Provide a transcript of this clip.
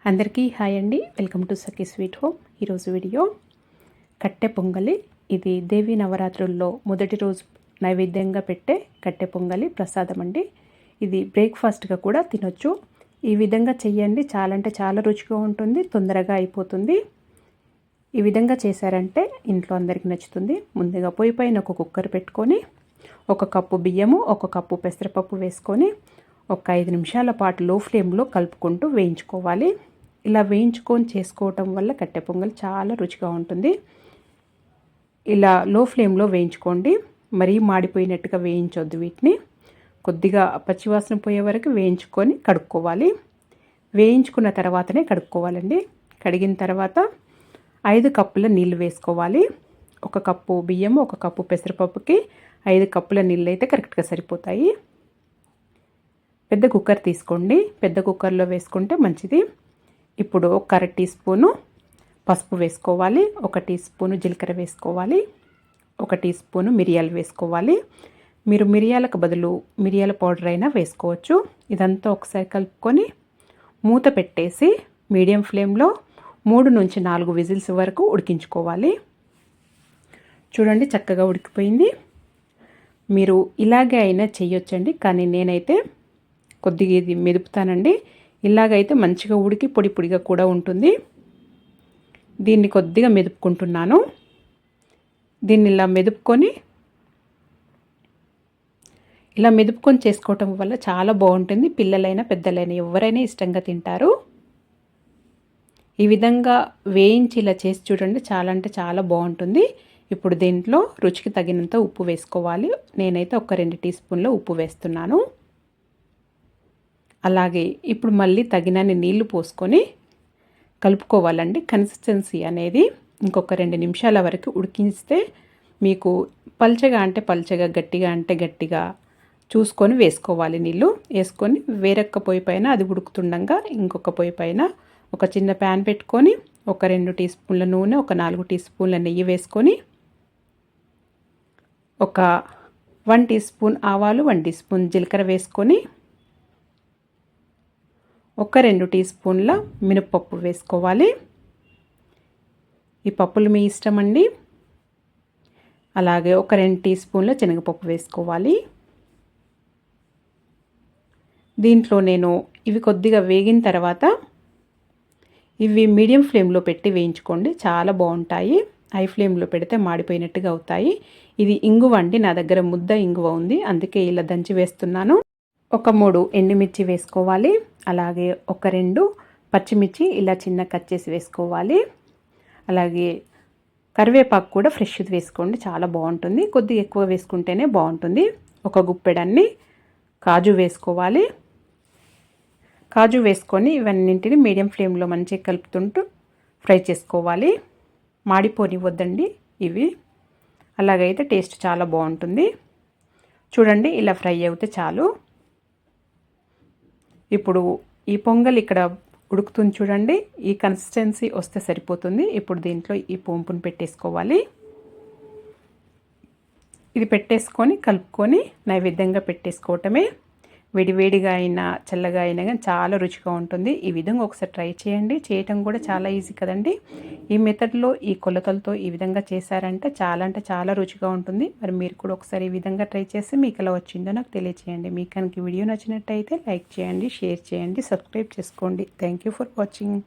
అందరికీ హాయ్ అండి. Welcome to Sakhi sweet home. ఈరోజు వీడియో కట్టె పొంగలి. ఇది దేవీ నవరాత్రుల్లో మొదటి రోజు నైవేద్యంగా పెట్టే కట్టె పొంగలి ప్రసాదం అండి. ఇది బ్రేక్ఫాస్ట్గా కూడా తినొచ్చు. ఈ విధంగా చెయ్యండి, చాలా అంటే చాలా రుచిగా ఉంటుంది, తొందరగా అయిపోతుంది. ఈ విధంగా చేశారంటే ఇంట్లో అందరికీ నచ్చుతుంది. ముందుగా పొయ్యి పైన ఒక కుక్కర్ పెట్టుకొని 1 కప్పు బియ్యము, 1 కప్పు పెసరపప్పు వేసుకొని ఒక 5 నిమిషాల పాటు లో ఫ్లేమ్లో కలుపుకుంటూ వేయించుకోవాలి. ఇలా వేయించుకొని చేసుకోవటం వల్ల కట్టె పొంగల్ చాలా రుచిగా ఉంటుంది. ఇలా లో ఫ్లేమ్లో వేయించుకోండి, మరీ మాడిపోయినట్టుగా వేయించొద్దు. వీటిని కొద్దిగా పచ్చివాసన పోయే వరకు వేయించుకొని కడుక్కోవాలి. వేయించుకున్న తర్వాతనే కడుక్కోవాలండి. కడిగిన తర్వాత 5 కప్పుల నీళ్ళు వేసుకోవాలి. 1 కప్పు బియ్యము, 1 కప్పు పెసరపప్పుకి 5 కప్పుల నీళ్ళు అయితే కరెక్ట్గా సరిపోతాయి. పెద్ద కుక్కర్ తీసుకోండి, పెద్ద కుక్కర్లో వేసుకుంటే మంచిది. ఇప్పుడు 1/2 టీ స్పూను పసుపు వేసుకోవాలి, 1 టీ స్పూను జీలకర్ర వేసుకోవాలి, 1 టీ స్పూను మిరియాలు వేసుకోవాలి. మీరు మిరియాలకు బదులు మిరియాల పౌడర్ అయినా వేసుకోవచ్చు. ఇదంతా ఒకసారి కలుపుకొని మూత పెట్టేసి మీడియం ఫ్లేమ్లో 3 నుంచి 4 విజిల్స్ వరకు ఉడికించుకోవాలి. చూడండి, చక్కగా ఉడికిపోయింది. మీరు ఇలాగే అయినా చేయొచ్చండి, కానీ నేనైతే కొద్దిగా ఇది మెదుపుతానండి. ఇలాగైతే మంచిగా ఉడికి పొడి పొడిగా కూడా ఉంటుంది. దీన్ని కొద్దిగా మెదుపుకుంటున్నాను. దీన్ని ఇలా మెదుపుకొని చేసుకోవటం వల్ల చాలా బాగుంటుంది. పిల్లలైనా పెద్దలైనా ఎవరైనా ఇష్టంగా తింటారు. ఈ విధంగా వేయించి ఇలా చేసి చూడండి, చాలా అంటే చాలా బాగుంటుంది. ఇప్పుడు దీంట్లో రుచికి తగినంత ఉప్పు వేసుకోవాలి. నేనైతే ఒక 2 టీ స్పూన్ల ఉప్పు వేస్తున్నాను. అలాగే ఇప్పుడు మళ్ళీ తగినన్ని నీళ్లు పోసుకొని కలుపుకోవాలండి. కన్సిస్టెన్సీ అనేది ఇంకొక 2 నిమిషాల వరకు ఉడికిస్తే మీకు పల్చగా అంటే పల్చగా, గట్టిగా అంటే గట్టిగా చూసుకొని వేసుకోవాలి. నీళ్ళు వేసుకొని వేరొక పొయ్యి పైన అది ఉడుకుతుండగా ఇంకొక పొయ్యి పైన ఒక చిన్న ప్యాన్ పెట్టుకొని ఒక 2 టీ స్పూన్ల నూనె, ఒక 4 టీ స్పూన్ల నెయ్యి వేసుకొని ఒక 1 టీ స్పూన్ ఆవాలు, 1 టీ స్పూన్ జీలకర్ర వేసుకొని ఒక 2 టీ స్పూన్ల మినపప్పు వేసుకోవాలి. ఈ పప్పులు మీ ఇష్టం అండి. అలాగే ఒక 2 టీ స్పూన్ల శనగపప్పు వేసుకోవాలి. దీంట్లో నేను ఇవి కొద్దిగా వేగిన తర్వాత ఇవి మీడియం ఫ్లేమ్లో పెట్టి వేయించుకోండి, చాలా బాగుంటాయి. హై ఫ్లేమ్లో పెడితే మాడిపోయినట్టుగా అవుతాయి. ఇది ఇంగువ అండి, నా దగ్గర ముద్ద ఇంగువ ఉంది, అందుకే ఇలా దంచి వేస్తున్నాను. ఒక 3 ఎండుమిర్చి వేసుకోవాలి. అలాగే ఒక 2 పచ్చిమిర్చి ఇలా చిన్న కట్ చేసి వేసుకోవాలి. అలాగే కరివేపాకు కూడా ఫ్రెష్ది వేసుకోండి, చాలా బాగుంటుంది. కొద్దిగా ఎక్కువ వేసుకుంటేనే బాగుంటుంది. ఒక గుప్పెడన్ని కాజు వేసుకోవాలి. కాజు వేసుకొని ఇవన్నింటిని మీడియం ఫ్లేమ్లో మంచిగా కలుపుతుంటూ ఫ్రై చేసుకోవాలి. మాడిపోనివ్వద్దండి ఇవి, అలాగైతే టేస్ట్ చాలా బాగుంటుంది. చూడండి, ఇలా ఫ్రై అవుతే చాలు. ఇప్పుడు ఈ పొంగల్ ఇక్కడ ఉడుకుతుంది చూడండి, ఈ కన్సిస్టెన్సీ వస్తే సరిపోతుంది. ఇప్పుడు దీంట్లో ఈ పోంపును పెట్టేసుకోవాలి. ఇది పెట్టేసుకొని కలుపుకొని నైవేద్యంగా పెట్టేసుకోవటమే. వేడివేడిగా అయినా చల్లగా అయినా కానీ చాలా రుచిగా ఉంటుంది. ఈ విధంగా ఒకసారి ట్రై చేయండి. చేయటం కూడా చాలా ఈజీ కదండి. ఈ మెథడ్లో ఈ కొలతలతో ఈ విధంగా చేశారంటే చాలా అంటే చాలా రుచిగా ఉంటుంది. మరి మీరు కూడా ఒకసారి ఈ విధంగా ట్రై చేసి మీకు ఎలా వచ్చిందో నాకు తెలియచేయండి. మీకు కనుక వీడియో నచ్చినట్టయితే లైక్ చేయండి, షేర్ చేయండి, సబ్స్క్రైబ్ చేసుకోండి. Thank you for watching.